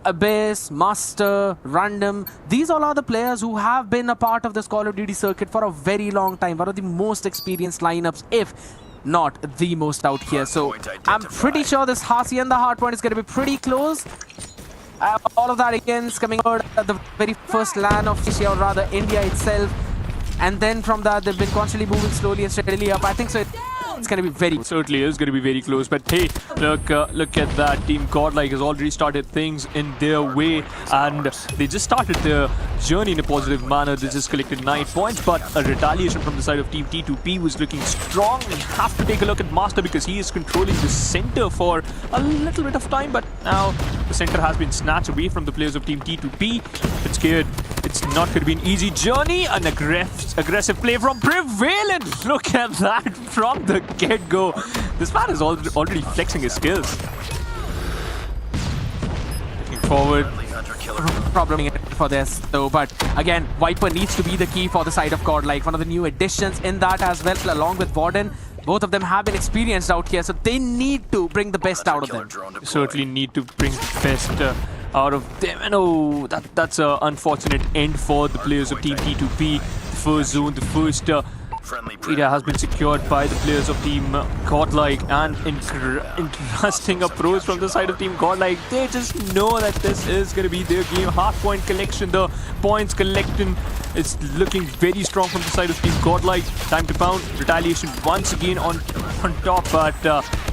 Abyss, Master, Random, these all are the players who have been a part of this Call of Duty circuit for a very long time. One of the most experienced lineups, if not the most out here. So I'm pretty sure this Hasi and the Hardpoint is going to be pretty close. All of that against coming out at the very first LAN of Asia, or rather India itself. And then from that, they've been constantly moving slowly and steadily up. I think so. It's going to be very... Certainly is going to be very close. But hey, look at that. Team Godlike has already started things in their way. And they just started their journey in a positive manner. They just collected 9 points. But a retaliation from the side of Team T2P was looking strong. We have to take a look at Master because he is controlling the center for a little bit of time. But now the center has been snatched away from the players of Team T2P. It's scared. It's not going to be an easy journey. An aggressive play from Prevail. And look at that from the get-go. This man is already flexing his skills. Looking forward. Problem for this though, but again, Viper needs to be the key for the side of Godlike. One of the new additions in that as well, along with Warden. Both of them have been experienced out here, so they need to bring the best out of them. Certainly need to bring the best out of them. And oh, that's an unfortunate end for the players of Team T2P. The first zone, the first area has been secured by the players of Team Godlike, and interesting approach from the side of Team Godlike. They just know that this is going to be their game. Hardpoint collection, the points collection is looking very strong from the side of Team Godlike. Time to pound. Retaliation once again on top, but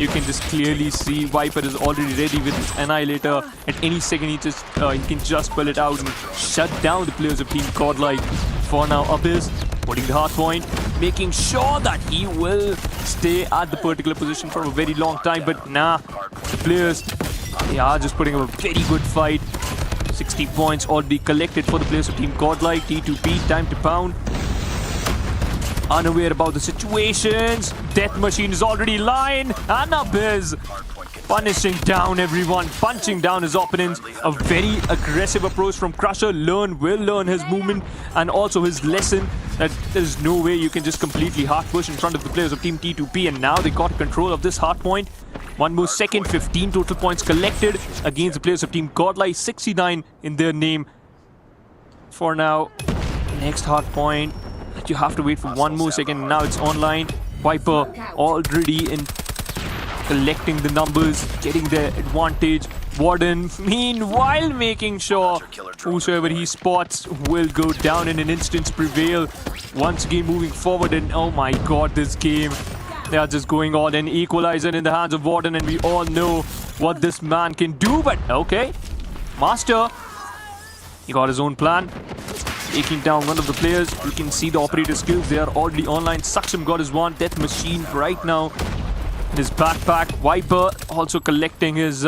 you can just clearly see Viper is already ready with his Annihilator. At any second he can just pull it out and shut down the players of Team Godlike. For now, Abyss putting the Hardpoint, making sure that he will stay at the particular position for a very long time. But nah, the players, they are just putting up a very good fight. 60 points already collected for the players of Team Godlike. T2P, time to pound. Unaware about the situations. Death Machine is already lying. And Abyss punishing down everyone, punching down his opponents. A very aggressive approach from Crusher. Will learn his movement and also his lesson that there's no way you can just completely hard push in front of the players of Team T2P. And now they got control of this Hardpoint. One more second, 15 total points collected against the players of Team Godlike. 69 in their name. For now, next Hardpoint. You have to wait for one more second. Now it's online. Viper already in collecting the numbers, getting the advantage. Warden, meanwhile, making sure whosoever he spots will go down in an instant. Prevail once again moving forward, and oh my god, this game, they are just going on. An equalizer in the hands of Warden, and we all know what this man can do. But okay, Master, he got his own plan, taking down one of the players. You can see the operator skills, they are already online. Saksham got his one. Death Machine right now in his backpack. Viper also collecting his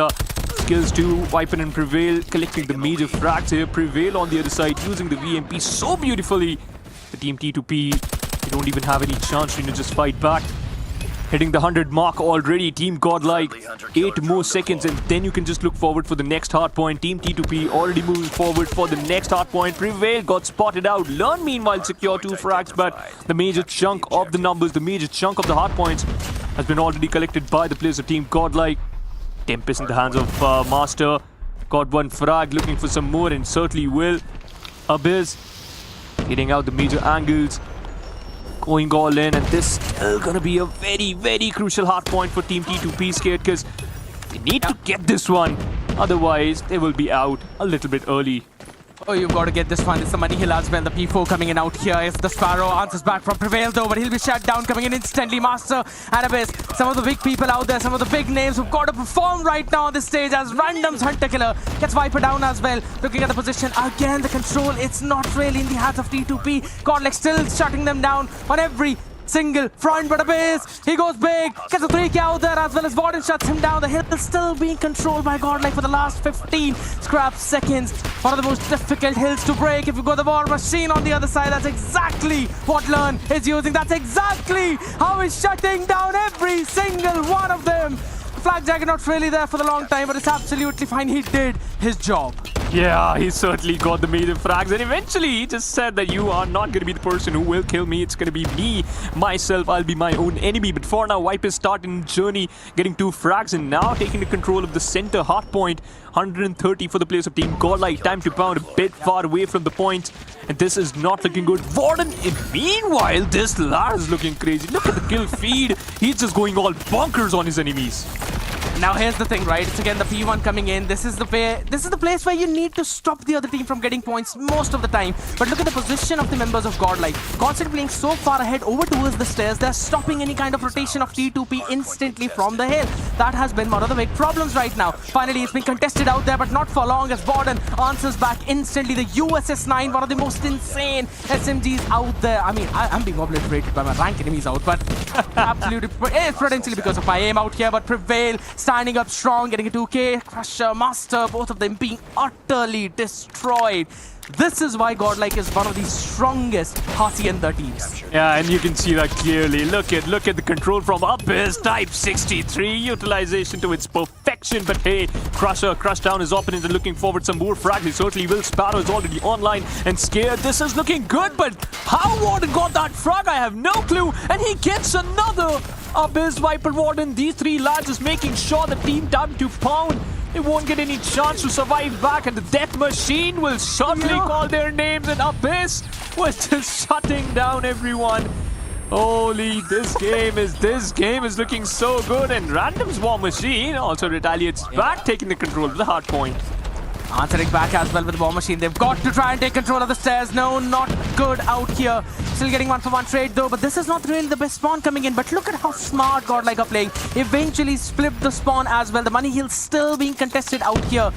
skills too. Viper and Prevail collecting the major frags here. Prevail on the other side using the VMP so beautifully. The Team T2P, they don't even have any chance to just fight back. Hitting the 100 mark already. Team Godlike, 8 more seconds, and then you can just look forward for the next Hardpoint. Team T2P already moving forward for the next Hardpoint. Prevail got spotted out. Learn meanwhile secure 2 frags, but the major chunk of the numbers, the major chunk of the Hardpoints has been already collected by the players of Team Godlike. Tempest in the hands of Master. Got 1 frag, looking for some more, and certainly will. Abyss getting out the major angles, going all in, and this is still gonna be a very, very crucial Hardpoint for Team T2P, scared because they need to get this one. Otherwise, they will be out a little bit early. Oh, you've got to get this one. It's the money hill as well. The P4 coming in out here. It's the Sparrow. Answers back from Prevail though, but he'll be shut down. Coming in instantly. Master and Abyss. Some of the big people out there, some of the big names who've got to perform right now on this stage as Random's Hunter Killer gets Viper down as well. Looking at the position. Again, the control. It's not really in the hands of T2P. Godlike still shutting them down on every single front, but Abyss, he goes big, gets a 3K out there as well as Warden shuts him down. The hill is still being controlled by Godlike for the last 15 scrap seconds. One of the most difficult hills to break. If you go the War Machine on the other side, that's exactly what Learn is using. That's exactly how he's shutting down every single one of them. Flag Jagger not really there for the long time, but it's absolutely fine. He did his job. Yeah, he certainly got the major frags, and eventually he just said that you are not going to be the person who will kill me. It's going to be me, myself. I'll be my own enemy. But for now, Viper's starting journey, getting 2 frags, and now taking the control of the center Hardpoint. 130 for the players of Team Godlike. Time to pound, a bit far away from the point, and this is not looking good. Warden, meanwhile, this lad is looking crazy. Look at the kill feed. He's just going all bonkers on his enemies. Now here's the thing, right? It's again the P1 coming in. This is the place where you need to stop the other team from getting points most of the time. But look at the position of the members of Godlike. Constantly playing so far ahead over towards the stairs, they're stopping any kind of rotation of T2P instantly from the hill. That has been one of the big problems right now. Finally, it's been contested out there, but not for long as Warden answers back instantly. The USS-9, one of the most insane SMGs out there. I mean, I'm being obliterated by my rank enemies out, but absolutely, potentially because of my aim out here, but Prevail standing up strong, getting a 2K. Crusher, Master, both of them being utterly destroyed. This is why Godlike is one of the strongest Hacienda teams. Yeah, and you can see that clearly. Look at the control from Abyss. Type 63 utilization to its perfection. But hey, Crusher crushed down his opponent and looking forward some more frags. He certainly will. Sparrow is already online and scared. This is looking good, but how Warden got that frag, I have no clue. And he gets another Abyss Viper Warden. These 3 lads is making sure the team TIME2POUND, they won't get any chance to survive back, and the Death Machine will certainly call their names, and Abyss was just shutting down everyone. Holy, this game is looking so good, and Random's War Machine also retaliates back, taking the control of the Hardpoint. Answering back as well with the War Machine. They've got to try and take control of the stairs. No, not good out here. Still getting 1-for-1 trade though, but this is not really the best spawn coming in. But look at how smart Godlike are playing. Eventually split the spawn as well. The money hill still being contested out here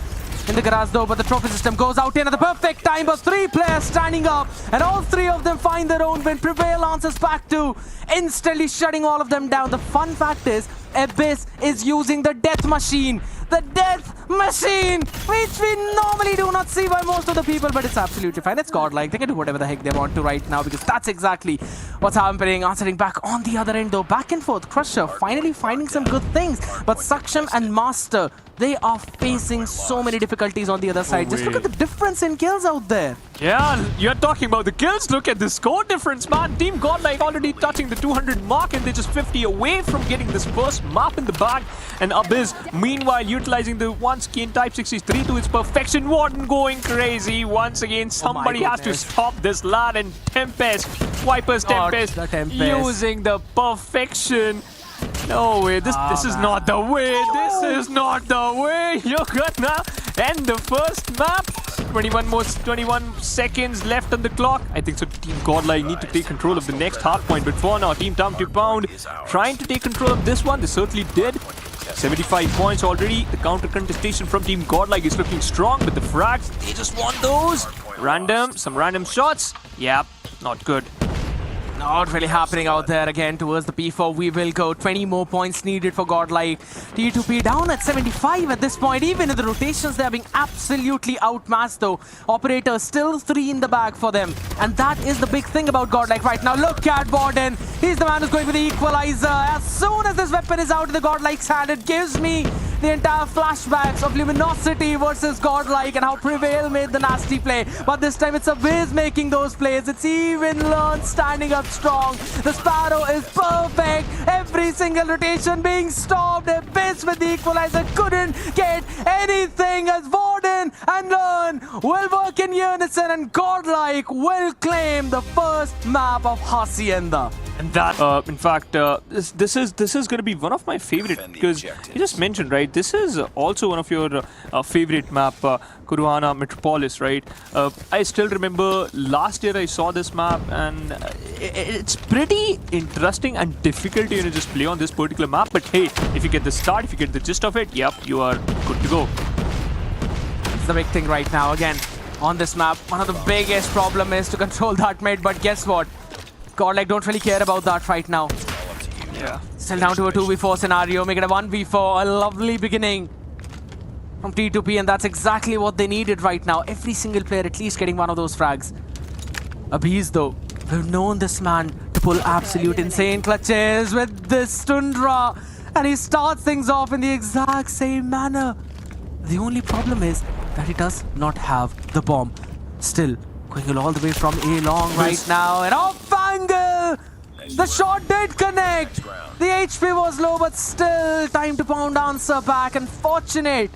in the garage though, but the trophy system goes out in at the perfect time. But 3 players standing up, and all 3 of them find their own win. Prevail answers back to instantly shutting all of them down. The fun fact is, Abyss is using the Death Machine. The Death Machine, which we normally do not see by most of the people, but it's absolutely fine. It's Godlike. They can do whatever the heck they want to right now, because that's exactly what's happening. Answering back on the other end though, back and forth. Crusher finally finding some good things, but Suction and Master, they are facing so many difficulties on the other side. Just look at the difference in kills out there. Yeah, you're talking about the kills. Look at the score difference, man. Team Godlike already touching the 200 mark, and they're just 50 away from getting this first map in the bag. And Abyss, meanwhile, utilizing the one skin Type 63 to its perfection. Warden going crazy once again. Somebody has to stop this lad, and Tempest, Viper's Tempest, using the perfection. No way, this is not the way. This is not the way. You're gonna end the first map. 21 seconds left on the clock. I think so. Team Godlike need to take control of the next Hardpoint, but for now, Team TIME2POUND trying to take control of this one. They certainly did. 75 points already. The counter contestation from Team Godlike is looking strong, but the frags, they just want those. Some random shots. Yep, not good. Not really happening out there again towards the P4. We will go. 20 more points needed for Godlike. T2P down at 75 at this point. Even in the rotations, they are being absolutely outmatched though. Operators still 3 in the bag for them. And that is the big thing about Godlike right now. Look at Warden. He's the man who's going for the equalizer. As soon as this weapon is out in the Godlike's hand, it gives me the entire flashbacks of Luminosity versus Godlike and how Prevail made the nasty play. But this time it's Abyss making those plays. It's even learned standing up strong. The Sparrow is perfect. Every single rotation being stopped. Abyss with the equalizer couldn't get anything as Warden and Learn will work in unison, and Godlike will claim the first map of Hacienda. And that, in fact, this is going to be one of my favorite, because you just mentioned, right, this is also one of your favorite map, Kuruana Metropolis, right? I still remember last year I saw this map, and it's pretty interesting and difficult to just play on this particular map. But hey, if you get the start, if you get the gist of it, yep, you are good to go. It's the big thing right now. Again, on this map, one of the biggest problem is to control that mid, but guess what? Godlike don't really care about that right now. Yeah. Still down to a 2v4 scenario, make it a 1v4, a lovely beginning from T2P, and that's exactly what they needed right now. Every single player at least getting one of those frags. Abyss though, we've known this man to pull absolute insane clutches with this Tundra, and he starts things off in the exact same manner. The only problem is that he does not have the bomb. Still, going all the way from A long right now, and off angle! The shot did connect! The HP was low, but still, time to pound answer back. Unfortunate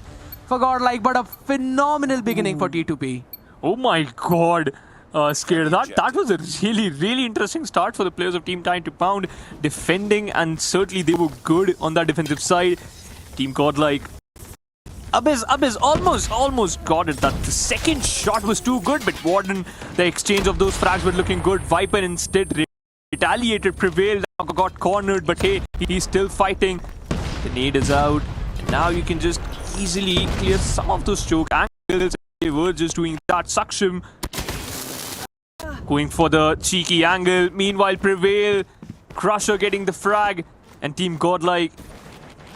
for Godlike, but a phenomenal beginning for T2P. Oh my god, Scare. That was a really interesting start for the players of Team Time2Pound, defending, and certainly they were good on that defensive side. Team Godlike. Abyss almost got it. That the second shot was too good, but Warden, the exchange of those frags were looking good. Viper instead retaliated, prevailed, got cornered, but hey, he's still fighting. The nade is out, and now you can just easily clear some of those choke angles. They were just doing that. Saksham going for the cheeky angle. Meanwhile, Prevail, Crusher getting the frag, and Team Godlike.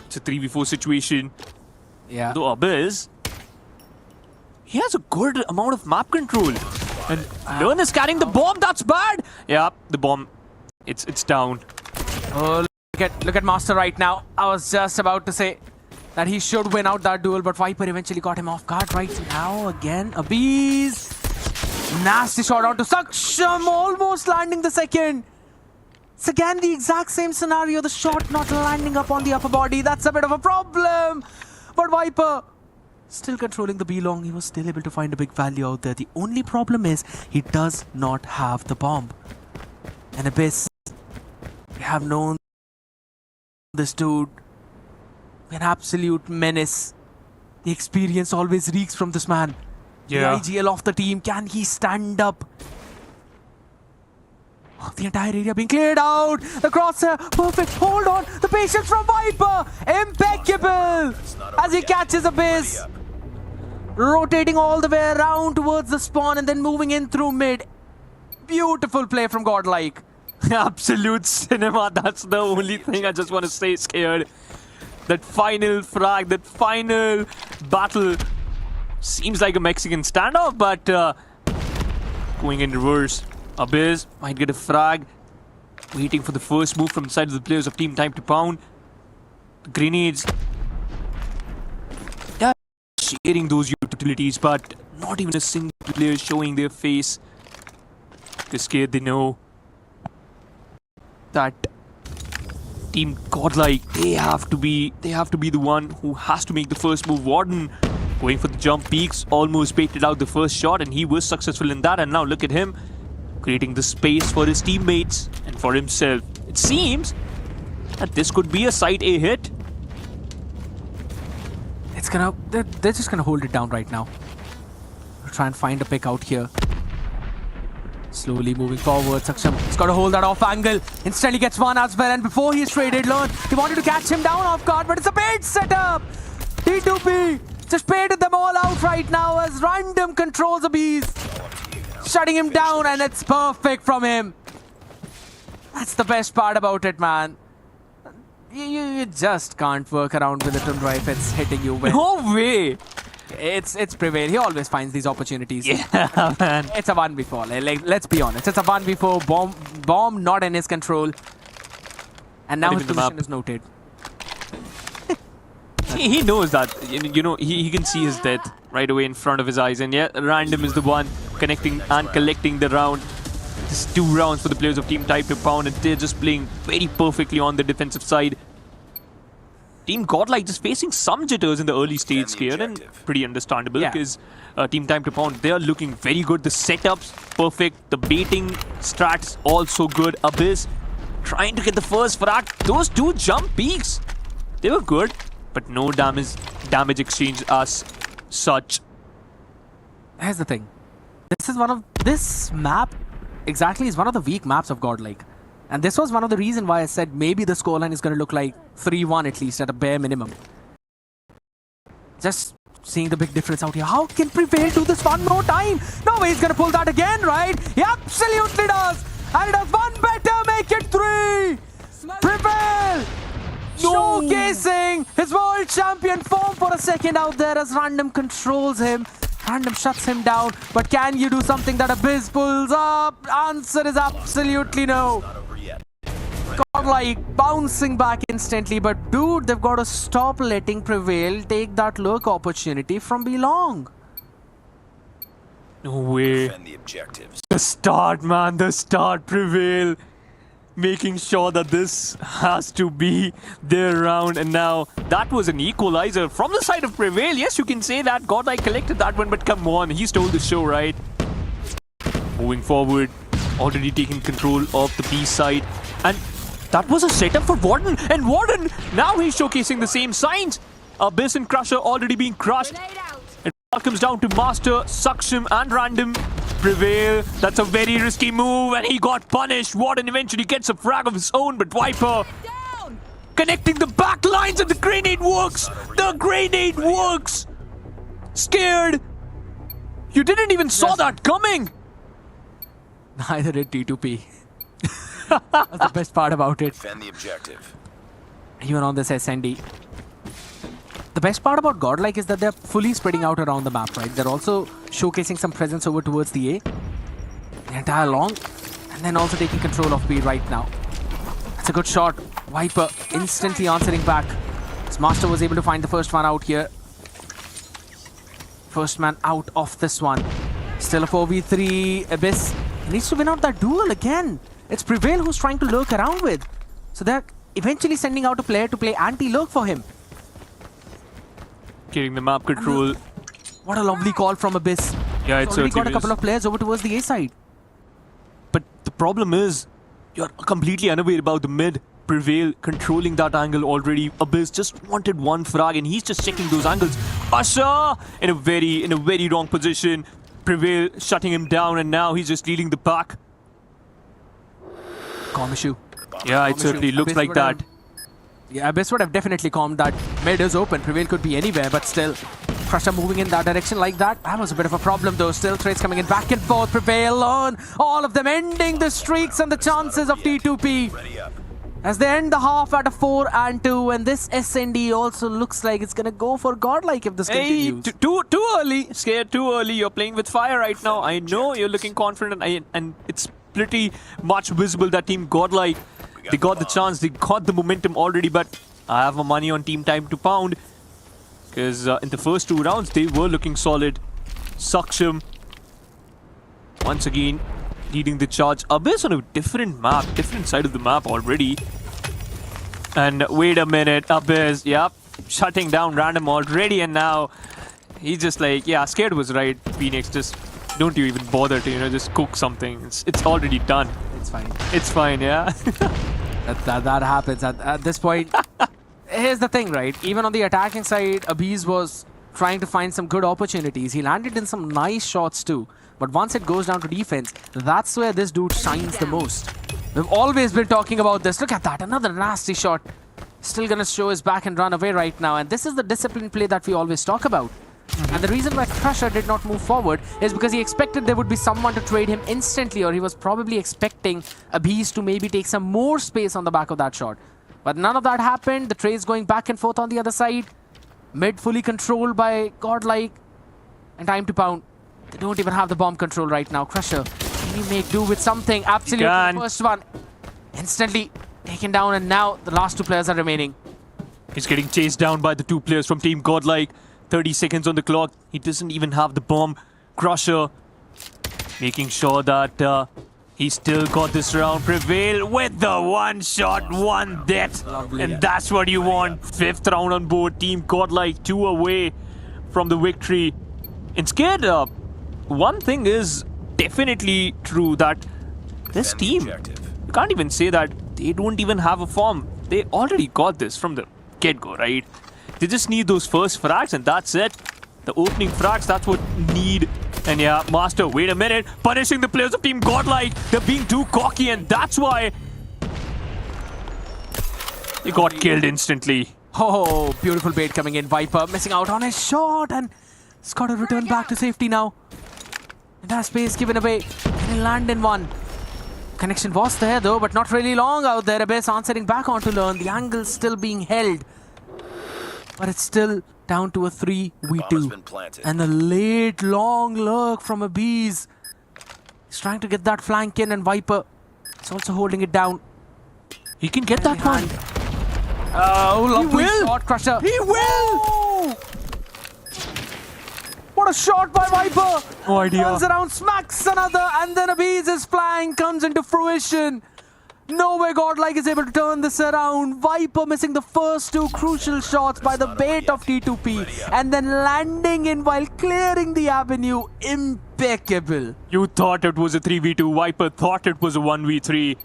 It's a 3v4 situation. Yeah. Though Abyss, he has a good amount of map control. And Learn is carrying the bomb. That's bad. Yeah, the bomb. It's down. Oh, look at Master right now. I was just about to say that he should win out that duel, but Viper eventually got him off guard right now. Again, Abyss. Nasty shot onto Saksham, almost landing the second. It's again the exact same scenario. The shot not landing up on the upper body. That's a bit of a problem. But Viper still controlling the B long. He was still able to find a big value out there. The only problem is he does not have the bomb. And Abyss, we have known this dude, an absolute menace. The experience always reeks from this man. Yeah. The IGL off the team. Can he stand up? Oh, the entire area being cleared out. The crosshair. Perfect. Hold on. The patience from Viper. Impeccable. As he catches Abyss. Rotating all the way around towards the spawn and then moving in through mid. Beautiful play from Godlike. Absolute cinema. That's the only thing I just want to say, Scared. That final frag, that final battle seems like a Mexican standoff, but going in reverse. Abyss might get a frag. Waiting for the first move from the side of the players of Team Time2Pound. Grenades. Yeah, sharing those utilities, but not even a single player showing their face. They're scared, they know that Team Godlike, they have to be the one who has to make the first move. Warden going for the jump peaks, almost baited out the first shot, and he was successful in that. And now look at him creating the space for his teammates and for himself. It seems that this could be a side A hit. They're just gonna hold it down right now. We'll try and find a pick out here. Slowly moving forward, Saksham has got to hold that off angle. Instantly gets one as well, and before he's traded, Learn, he wanted to catch him down off guard, but it's a bait setup. T2P just baited them all out right now as Random controls the beast, shutting him down, and it's perfect from him. That's the best part about it, man. You just can't work around with the Tundra if it's hitting you with. No way! It's Prevail. He always finds these opportunities. Yeah, man. It's a 1v4. Like, let's be honest. It's a 1v4. Bomb not in his control. And now his position is noted. He knows that. You know, he can see his death right away in front of his eyes. And yeah, Random is the one connecting and collecting the round. Just 2 rounds for the players of Team Time2Pound, and they're just playing very perfectly on the defensive side. Team Godlike just facing some jitters in the early stage here, and pretty understandable because Team Time2Pound, they are looking very good. The setups, perfect. The baiting strats, also good. Abyss trying to get the first frag. Those 2 jump peaks, they were good, but no damage exchange as such. Here's the thing. This map exactly is one of the weak maps of Godlike. And this was one of the reasons why I said maybe the scoreline is going to look like 3-1 at least at a bare minimum. Just seeing the big difference out here. How can Prevail do this one more time? No way he's going to pull that again, right? He absolutely does. And it does one better, make it 3. Prevail showcasing his world champion form for a second out there as Random controls him. Random shuts him down. But can you do something that Abyss pulls up? Answer is absolutely no. Godlike bouncing back instantly, but dude, they've got to stop letting Prevail take that lurk opportunity from Belong. No way. Defend the objectives. The start, man, the start. Prevail. Making sure that this has to be their round. And now that was an equalizer from the side of Prevail. Yes, you can say that. Godlike collected that one, but come on. He stole the show, right? Moving forward. Already taking control of the B side. And that was a setup for Warden. And Warden, now he's showcasing the same signs. Abyss and Crusher already being crushed. It all comes down to Master, Saksham and Random. Prevail, that's a very risky move and he got punished. Warden eventually gets a frag of his own, but Viper connecting the back lines and the grenade works. The grenade works. Scared. You didn't even saw that coming. Neither did T2P. That's the best part about it. Defend the objective. Even on this SND. The best part about Godlike is that they're fully spreading out around the map, right? They're also showcasing some presence over towards the A. The entire long. And then also taking control of B right now. That's a good shot. Viper instantly answering back. His Master was able to find the first one out here. First man out of this one. Still a 4v3. Abyss needs to win out that duel again. It's Prevail who's trying to lurk around with. So they're eventually sending out a player to play anti-lurk for him. Getting the map control. What a lovely call from Abyss. Yeah, it's already got a is. couple of players over towards the A side. But the problem is, you're completely unaware about the mid. Prevail controlling that angle already. Abyss just wanted one frag and he's just checking those angles. Usher in a very wrong position. Prevail shutting him down and now he's just leading the pack. Calm issue. Yeah, it certainly looks like that. Yeah, Abyss would have definitely calmed that. Mid is open. Prevail could be anywhere, but still. Crusher moving in that direction like that. That was a bit of a problem though. Still trades coming in back and forth. Prevail on. All of them ending the streaks and the chances of T2P. As they end the half at a 4-2. And this SND also looks like it's going to go for Godlike if this continues. Too early. Scared too early. You're playing with fire right now. I know you're looking confident and it's pretty much visible that Team Godlike, they got the chance, they got the momentum already, but I have my money on Team TIME2POUND because in the first two rounds they were looking solid. Saksham once again leading the charge. Abyss on a different map, different side of the map already. And wait a minute, Abyss, yep, shutting down Random already, and now he's just like, yeah, scared was right, Phoenix, just don't you even bother to, just cook something. It's already done. It's fine. It's fine, yeah. that happens at this point. Here's the thing, right? Even on the attacking side, Abyss was trying to find some good opportunities. He landed in some nice shots too. But once it goes down to defense, that's where this dude shines the most. We've always been talking about this. Look at that, another nasty shot. Still gonna show his back and run away right now. And this is the disciplined play that we always talk about. And the reason why Crusher did not move forward is because he expected there would be someone to trade him instantly, or he was probably expecting Abyss to maybe take some more space on the back of that shot. But none of that happened. The trades going back and forth on the other side. Mid fully controlled by Godlike. And TIME2POUND. They don't even have the bomb control right now. Crusher, can he make do with something? Absolutely. The first one instantly taken down, and now the last two players are remaining. He's getting chased down by the two players from Team Godlike. 30 seconds on the clock. He doesn't even have the bomb. Crusher making sure that he still got this round. Prevail with the one shot, one death. Lovely. And that's what you want. Fifth round on board. Team Godlike 2 away from the victory. And Scared, one thing is definitely true, that this team, you can't even say that they don't even have a form. They already got this from the get-go, right? They just need those first frags and that's it. The opening frags, that's what need. And yeah, Master, wait a minute. Punishing the players of Team Godlike. They're being too cocky and that's why he got killed instantly. Oh, beautiful bait coming in. Viper missing out on his shot, and he's got to return back to safety now. And that space given away. Can he land in one? Connection was there though, but not really long out there. Abyss answering back on to learn. The angle's still being held. But it's still down to a 3v2. And the late long lurk from Abyss. He's trying to get that flank in, and Viper is also holding it down. He can get that one. Oh, lovely will. shot, Crusher. He will. Oh! What a shot by Viper! No idea. Turns around, smacks another, and then Abeez's flying comes into fruition. No way Godlike is able to turn this around. Viper missing the first two crucial shots by the bait of T2P, and then landing in while clearing the avenue. Impeccable. You thought it was a 3v2. Viper thought it was a 1v3.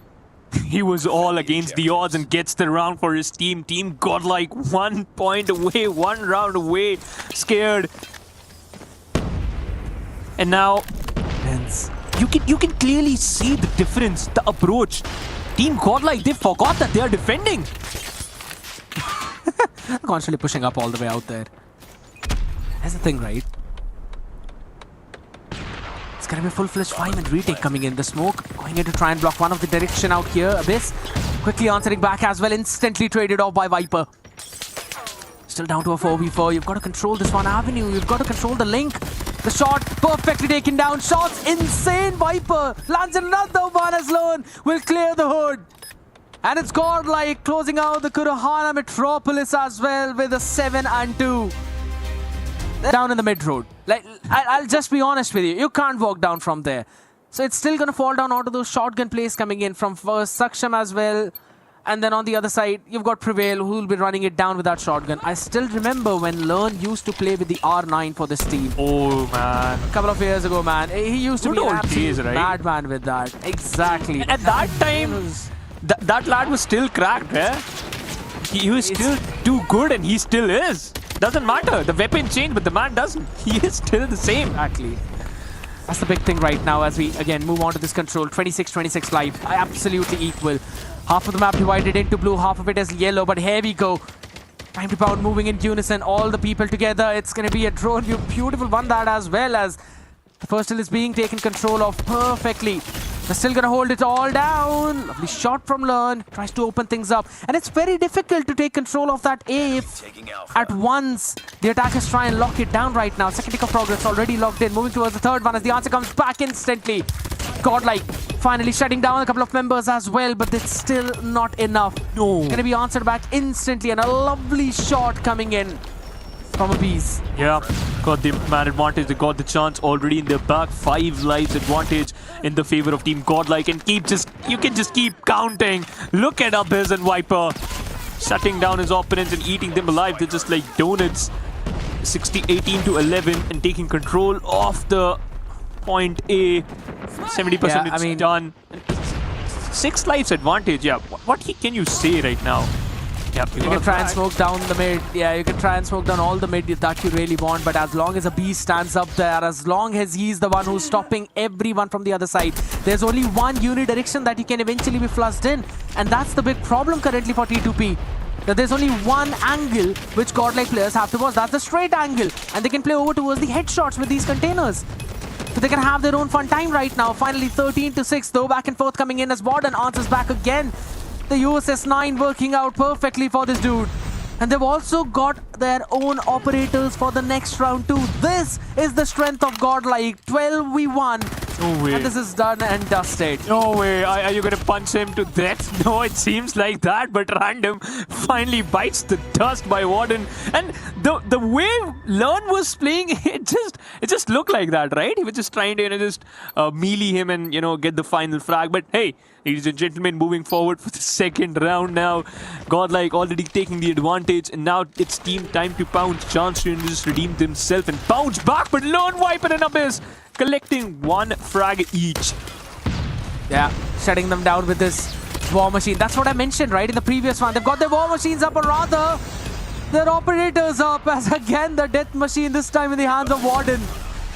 He was all against the odds and gets the round for his team. Team Godlike 1 point away, 1 round away. Scared. And now, you can clearly see the difference, the approach. Team Godlike, they forgot that they are defending. Constantly pushing up all the way out there. That's the thing, right? It's gonna be a full-fledged 5-minute retake coming in. The smoke going in to try and block one of the direction out here. Abyss quickly answering back as well. Instantly traded off by Viper. Still down to a 4v4. You've got to control this one avenue. You've got to control the link. The shot perfectly taken down. Shots insane. Viper lands another one as Lone will clear the hood. And it's Godlike closing out the Kurahana Metropolis as well with a 7-2. Down in the mid road. Like, I'll just be honest with you. You can't walk down from there. So it's still going to fall down onto those shotgun plays coming in from first Saksham as well. And then on the other side, you've got Prevail who will be running it down with that shotgun. I still remember when Learn used to play with the R9 for this team. Oh, man. A couple of years ago, man. He used to be an absolute madman with that. Exactly. At that time, that lad was still cracked, eh? He was still too good and he still is. Doesn't matter. The weapon changed, but the man doesn't. He is still the same. Exactly. That's the big thing right now as we, again, move on to this control. 26-26 live. Absolutely equal. Half of the map divided into blue, half of it is yellow, but here we go. TIME2POUND moving in unison, all the people together. It's going to be a drone. You beautiful one that as well as the first hill is being taken control of perfectly. They're still going to hold it all down. Lovely shot from Learn. Tries to open things up. And it's very difficult to take control of that A if at once the attackers try and lock it down right now. Second tick of progress already locked in. Moving towards the third one as the answer comes back instantly. Godlike finally shutting down a couple of members as well, but it's still not enough. No. Going to be answered back instantly, and a lovely shot coming in from Abeez. Yeah, got the man advantage. They got the chance already in their back. 5 lives advantage in the favor of Team Godlike, and you can just keep counting. Look at Abyss and Viper shutting down his opponents and eating them alive. They're just like donuts. 18-11 and taking control of the point A. 70% done. 6 lives advantage. Yeah, what can you say right now? Yeah, you can try and smoke down the mid. Yeah, you can try and smoke down all the mid that you really want. But as long as Abeez stands up there, as long as he's the one who's stopping everyone from the other side, there's only one unidirection that he can eventually be flushed in. And that's the big problem currently for T2P. That there's only one angle which Godlike players have to watch. That's the straight angle. And they can play over towards the headshots with these containers. So they can have their own fun time right now. Finally 13-6 though, back and forth coming in as Warden answers back again. The USS 9 working out perfectly for this dude. And they've also got their own operators for the next round too. This is the strength of Godlike. 12v1. No way. And this is done and dusted. No way. Are you going to punch him to death? No, it seems like that. But Random finally bites the dust by Warden. And the way Learn was playing, it just looked like that, right? He was just trying to just melee him and get the final frag. But hey, ladies and gentlemen, moving forward for the second round now. Godlike already taking the advantage, and now it's Team TIME2POUND's chance to just redeem themselves and bounce back. But Lone, Viper and Abyss collecting 1 frag each. Yeah, shutting them down with this war machine. That's what I mentioned, right, in the previous one. They've got their war machines up, or rather, their operators up, as again the death machine, this time in the hands of Warden.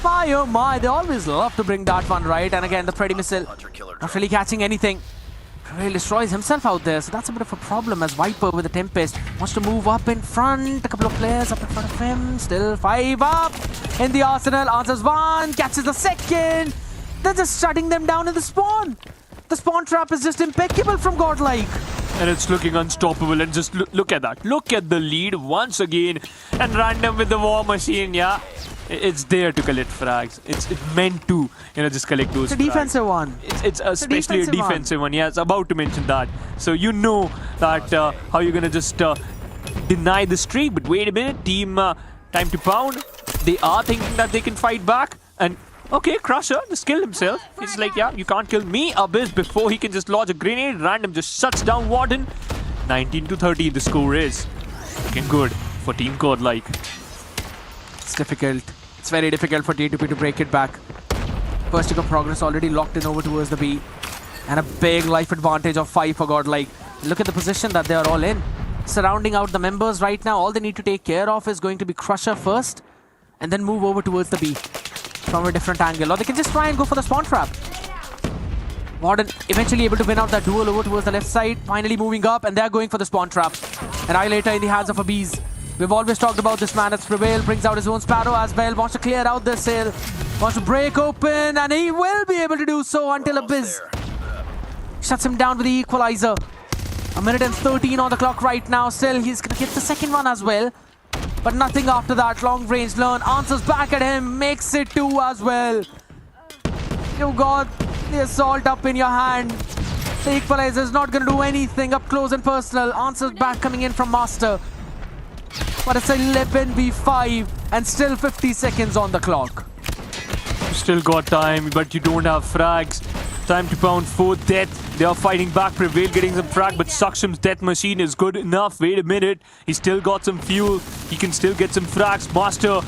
My oh my, they always love to bring that one, right? And again, the Freddy missile not really catching anything. Prevail destroys himself out there, so that's a bit of a problem as Viper with the Tempest wants to move up in front. A couple of players up in front of him. Still 5 up in the arsenal. Answers 1, catches the second. They're just shutting them down in the spawn. The spawn trap is just impeccable from Godlike. And it's looking unstoppable. And just look at that. Look at the lead once again. And Random with the war machine, yeah. It's there to collect frags. It's meant to, just collect those. It's a frags. defensive one. It's especially a defensive one. Yeah, I was about to mention that. So you know that how you're gonna just deny the streak. But wait a minute, team Time to Pound. They are thinking that they can fight back. And okay, Crusher just killed himself. He's like, yeah, you can't kill me, Abyss, before he can just lodge a grenade. Random just shuts down Warden. 19-13 the score is. Looking good for Team Godlike. It's difficult. It's very difficult for T2P to break it back. First tick of progress already locked in over towards the B. And a big life advantage of 5 for Godlike. Look at the position that they are all in. Surrounding out the members right now. All they need to take care of is going to be Crusher first. And then move over towards the B. From a different angle. Or they can just try and go for the spawn trap. Warden eventually able to win out that duel over towards the left side. Finally moving up. And they're going for the spawn trap. Annihilator in the hands of Abyss. We've always talked about this man. It's Prevail. Brings out his own Sparrow as well. Wants to clear out this hill. Wants to break open. And he will be able to do so until Abyss shuts him down with the equalizer. 1:13 on the clock right now. Still, he's going to get the second one as well. But nothing after that. Long range learn. Answers back at him. Makes it 2 as well. You got the assault up in your hand. The equalizer is not going to do anything up close and personal. Answers back coming in from Master. But it's 11v5 and still 50 seconds on the clock. You still got time, but you don't have frags. Time to Pound 4th death. They are fighting back. Prevail getting some frag, but Saksham's death machine is good enough. Wait a minute. He still got some fuel. He can still get some frags. Master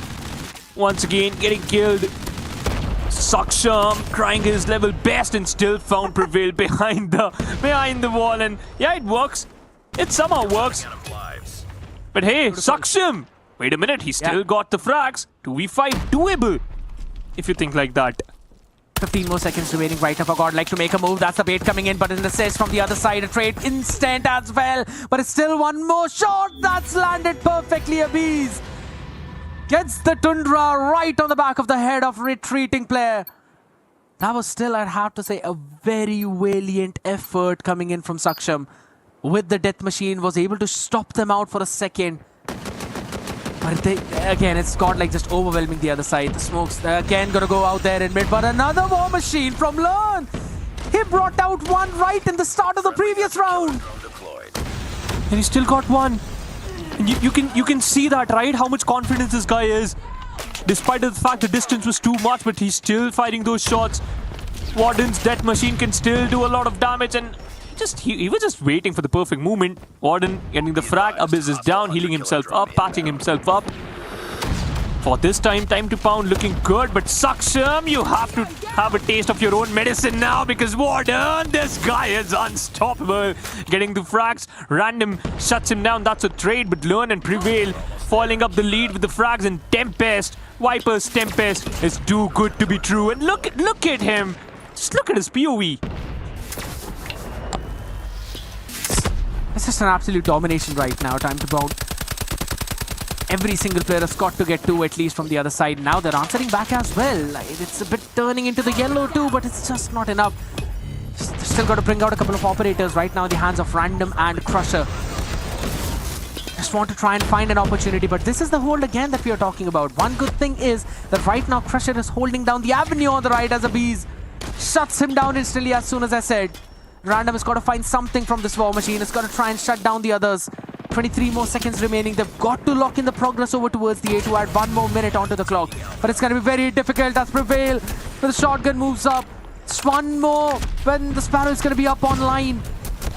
once again getting killed. Saksham trying his level best and still found Prevail behind the wall. And yeah, it works. It somehow works. But hey, Saksham! Wait a minute, he still got the frags. 2v5 doable, if you think like that. 15 more seconds remaining right up for Godlike to make a move. That's the bait coming in, but an assist from the other side. A trade instant as well. But it's still one more shot. That's landed perfectly. Abyss gets the Tundra right on the back of the head of retreating player. That was still, I'd have to say, a very valiant effort coming in from Saksham. With the death machine, was able to stop them out for a second. But again, it's Godlike just overwhelming the other side. The smokes again gonna go out there in mid, but another war machine from Learn. He brought out one right in the start of the previous round. And he still got one. And you can see that, right? How much confidence this guy is. Despite the fact the distance was too much, but he's still fighting those shots. Warden's death machine can still do a lot of damage, and he was just waiting for the perfect moment. Warden getting the frag. Abyss is down, healing himself up, patching himself up. For this time to Pound looking good, but Saksham, you have to have a taste of your own medicine now, because Warden, this guy is unstoppable. Getting the frags, Random shuts him down. That's a trade, but Learn and Prevail following up the lead with the frags, and Tempest, Viper's Tempest is too good to be true. And look at him. Just look at his POV. It's just an absolute domination right now. Time to Pound. Every single player has got to get 2 at least from the other side. Now they're answering back as well. It's a bit turning into the yellow too, but it's just not enough. Still got to bring out a couple of operators right now in the hands of Random and Crusher. Just want to try and find an opportunity, but this is the hold again that we are talking about. One good thing is that right now Crusher is holding down the avenue on the right as Abyss shuts him down instantly as soon as I said. Random has got to find something from this war machine. It's got to try and shut down the others. 23 more seconds remaining. They've got to lock in the progress over towards the A to add 1 more minute onto the clock. But it's going to be very difficult as Prevail with the shotgun moves up. Just 1 more when the Sparrow is going to be up online.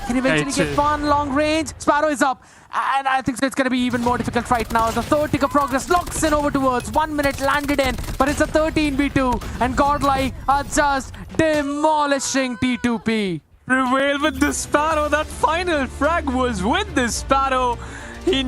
Can eventually get 1 long range. Sparrow is up. And I think it's going to be even more difficult right now. The third tick of progress locks in over towards 1 minute landed in. But it's a 13v2. And Godlike are just demolishing T2P. Prevail with the Sparrow. That final frag was with the Sparrow. He